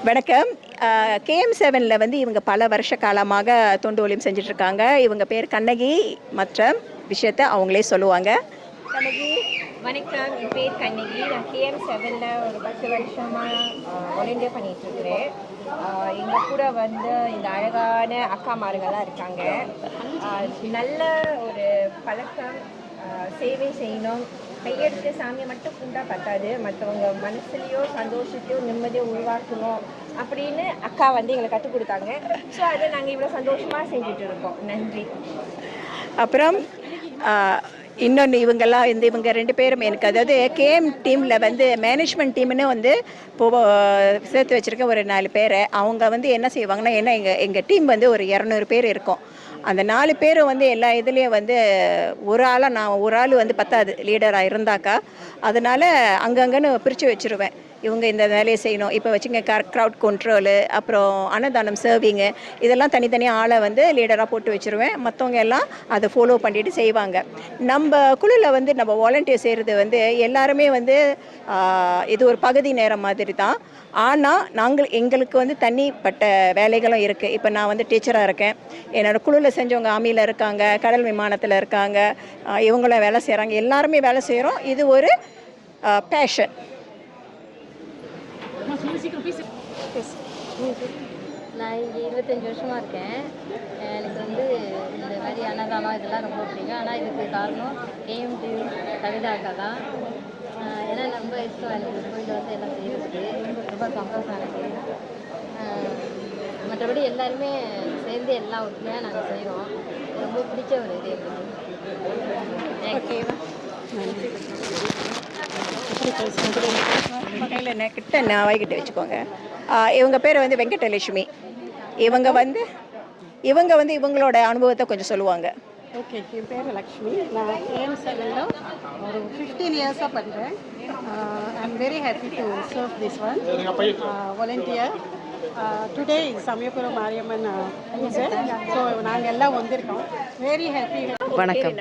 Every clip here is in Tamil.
வணக்கம். KM7ல வந்து இவங்க பல வருஷ காலமாக தொண்டு ஊழியம் செஞ்சுட்ருக்காங்க. இவங்க பேர் கண்ணகி. மற்ற விஷயத்த அவங்களே சொல்லுவாங்க. கண்ணகி. வணக்கம், என் பேர் கண்ணகி. நான் KM7ல ஒரு 10 வருஷமாக வாலண்டியர் பண்ணிகிட்ருக்கிறேன். எங்கள் கூட வந்து இந்த அழகான அக்காமார்கள்லாம் இருக்காங்க. நல்ல ஒரு பழக்கம், சேவை செய்யணும். கையெடுத்து சாமியை மட்டும் கும்பிட்டா பத்தாது, மற்றவங்க மனசுலையோ சந்தோஷத்தையோ நிம்மதியோ உருவாக்கணும் அப்படின்னு அக்கா வந்து எங்களுக்கு கற்றுக் கொடுத்தாங்க. ஸோ அதை நாங்கள் இவ்வளோ சந்தோஷமாக செஞ்சுட்டு இருக்கோம். நன்றி. அப்புறம் இன்னொன்று இவங்கெல்லாம் இவங்க 2 பேரும் எனக்கு, அதாவது கேஎம் டீமில் வந்து மேனேஜ்மெண்ட் டீம்னு வந்து சேர்த்து வச்சுருக்க ஒரு 4 பேர். அவங்க வந்து என்ன செய்வாங்கன்னா, ஏன்னா எங்கள் டீம் வந்து ஒரு 200 பேர் இருக்கும். அந்த 4 பேரும் வந்து எல்லா இதுலேயும் வந்து ஒரு ஆள் வந்து பத்தாது லீடராக இருந்தாக்கா. அதனால் அங்கங்கன்னு பிரித்து வச்சுருவேன். இவங்க இந்த வேலையை செய்யணும். இப்போ வச்சுங்க க்ரௌட் கண்ட்ரோலு, அப்புறம் அன்னதானம் சர்விங்கு, இதெல்லாம் தனித்தனியாக ஆளை வந்து லீடராக போட்டு வச்சுருவேன். மற்றவங்க எல்லாம் அதை ஃபாலோ பண்ணிட்டு செய்வாங்க. நம்ம குழுவில் வந்து நம்ம வாலண்டியர் செய்கிறது வந்து எல்லாருமே வந்து இது ஒரு பகுதி நேரம் மாதிரி தான். ஆனால் எங்களுக்கு வந்து தனிப்பட்ட வேலைகளும் இருக்குது. இப்போ நான் வந்து டீச்சராக இருக்கேன். என்னோடய குழுவில் செஞ்சவங்க ஆர்மியில் இருக்காங்க, கடல் விமானத்தில் இருக்காங்க, இவங்களும் வேலை செய்கிறாங்க. எல்லாருமே வேலை செய்கிறோம். இது ஒரு பேஷன். நான் இங்கே 25 வருஷமாக இருக்கேன். எனக்கு வந்து இந்த மாதிரி அன்னதானம் இதெல்லாம் ரொம்ப பிடிக்கும். ஆனால் இதுக்கு காரணம் KM கவிதா அக்கா தான். ஏன்னா ரொம்ப இஷ்டம் எனக்கு கோயிலில் வந்து எல்லாம் செய்யறதுக்கு ரொம்ப சந்தோஷம் எனக்கு. மற்றபடி எல்லாருமே சேர்ந்து எல்லாம் ஒற்றுமையாக நாங்கள் செய்கிறோம். ரொம்ப பிடிச்ச ஒரு இது எங்களுக்கு. கையில் என்ன கிட்ட நான் வாய்கிட்ட வச்சுக்கோங்க. இவங்க பேர் வந்து வெங்கடலட்சுமி. இவங்க வந்து இவங்களோட அனுபவத்தை கொஞ்சம் சொல்லுவாங்க. ஓகே, என் பேர் லக்ஷ்மி. நான் KM7ல ஒரு 15 இயர்ஸாக பண்ணுறேன். I am very happy to serve this one volunteer. Today Samayapuram Mariamman பூஜை. ஸோ நாங்கள் எல்லாம் வந்திருக்கோம். Very happy. வணக்கம்,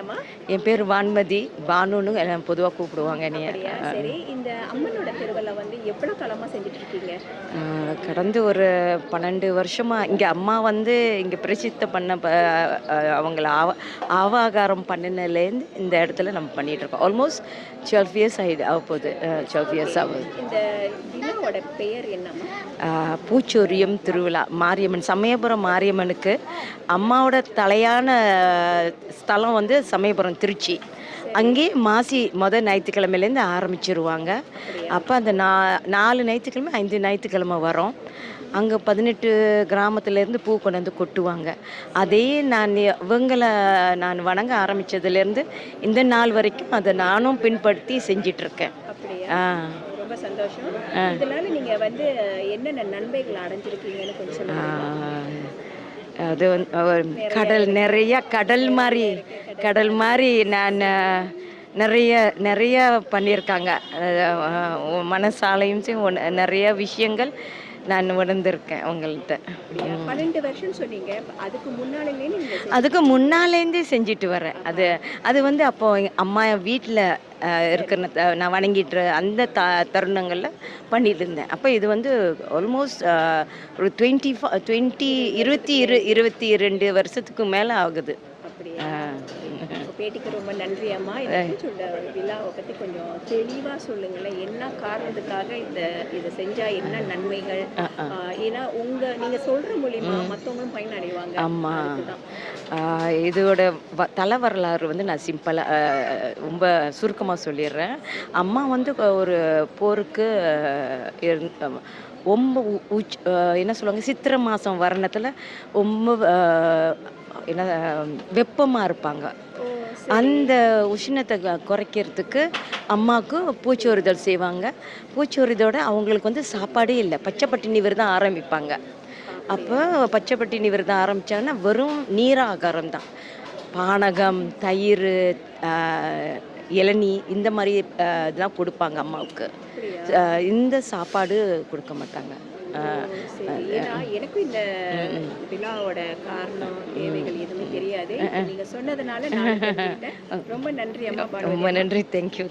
என் பேர் வான்மதி. பானுன்னு எல்லாம் பொதுவாக கூப்பிடுவாங்க. சரி, இந்த அம்மனோட திருவிழா வந்து எவ்வளோ காலமாக செஞ்சுட்டு இருக்கீங்க? கடந்து ஒரு 12 வருஷமாக இங்கே அம்மா வந்து இங்கே பிரசித்த பண்ண அவங்கள ஆவாகாரம் பண்ணினதுலேருந்து இந்த இடத்துல நம்ம பண்ணிகிட்ருக்கோம். ஆல்மோஸ்ட் 12 இயர்ஸ் ஆக போகுது. 12 இயர்ஸ் ஆகுது. இந்த விழாவோட பெயர் என்னம்மா? பூச்சொரியம் திருவிழா. மாரியம்மன், சமயபுரம் மாரியம்மனுக்கு அம்மாவோட தலையான ஸ்தலம் வந்து சமயபுரம், திருச்சி. அங்கே மாசி ஞாயிற்றுக்கிழமையிலேருந்து ஆரம்பிச்சிருவாங்க. அப்போ அந்த 4 ஞாயிற்றுக்கிழமை 5 ஞாயிற்றுக்கிழமை வரும். அங்கே 18 கிராமத்துலேருந்து பூ கொண்டு வந்து கொட்டுவாங்க. அதே நான் வணங்க ஆரம்பித்ததுலேருந்து இந்த நாள் வரைக்கும் அதை நானும் பின்பற்றி செஞ்சிட்ருக்கேன். ரொம்ப சந்தோஷம். இதனால நீங்கள் வந்து என்னென்ன நன்மைகள் அடைஞ்சிருக்கீங்கன்னு கொஞ்சம் சொல்லுங்க. அது நிறைய கடல் மாதிரி நான் நிறைய பண்ணியிருக்காங்க. மனசாலையும் நிறைய விஷயங்கள் நான் உணர்ந்திருக்கேன் உங்கள்கிட்ட. 12 வருஷம் சொன்னீங்க. அதுக்கு முன்னாலேருந்தே செஞ்சுட்டு வரேன். அது வந்து அப்போது அம்மா வீட்டில் இருக்கிற நான் வணங்கிட்டு அந்த தருணங்களில் பண்ணிட்டு இருந்தேன். அப்போ இது வந்து ஆல்மோஸ்ட் ஒரு 22 வருஷத்துக்கு மேலே ஆகுது. பேட்டிக்கு ரொம்ப நன்றி அம்மா. இந்த விழாவை பற்றி கொஞ்சம் தெளிவாக சொல்லுங்களேன். என்ன காரணத்துக்காக இதை செஞ்சால் என்ன நன்மைகள்? ஏன்னா நீங்கள் சொல்கிற மூலிமா மற்றவங்களும் பயனடைவாங்க. ஆமாம், இதோட தலை வரலாறு வந்து நான் சிம்பிளாக ரொம்ப சுருக்கமாக சொல்லிடுறேன். அம்மா வந்து ஒரு போருக்கு ரொம்ப என்ன சொல்லுவாங்க, சித்திரை மாதம் வர்ணத்தில் ரொம்ப வெப்பமாக இருப்பாங்க. அந்த உஷ்ணத்தை குறைக்கிறதுக்கு அம்மாவுக்கு பூச்சொரிதல் செய்வாங்க. பூச்சொரிதோட அவங்களுக்கு வந்து சாப்பாடே இல்லை, பச்சை பட்டினி விரதம் ஆரம்பிப்பாங்க. அப்போ பச்சை பட்டினி விரதம் ஆரம்பித்தாங்கன்னா வெறும் நீராகாரம் தான். பானகம், தயிர், இளநீ இந்த மாதிரி இதெல்லாம் கொடுப்பாங்க அம்மாவுக்கு. இந்த சாப்பாடு கொடுக்க மாட்டாங்க. எனக்கும் இந்த விழாவோட காரணம் தேவைகள் எதுவுமே தெரியாது. நீங்க சொன்னதுனால நான் ரொம்ப நன்றி அம்மா. ரொம்ப நன்றி. தேங்க்யூ.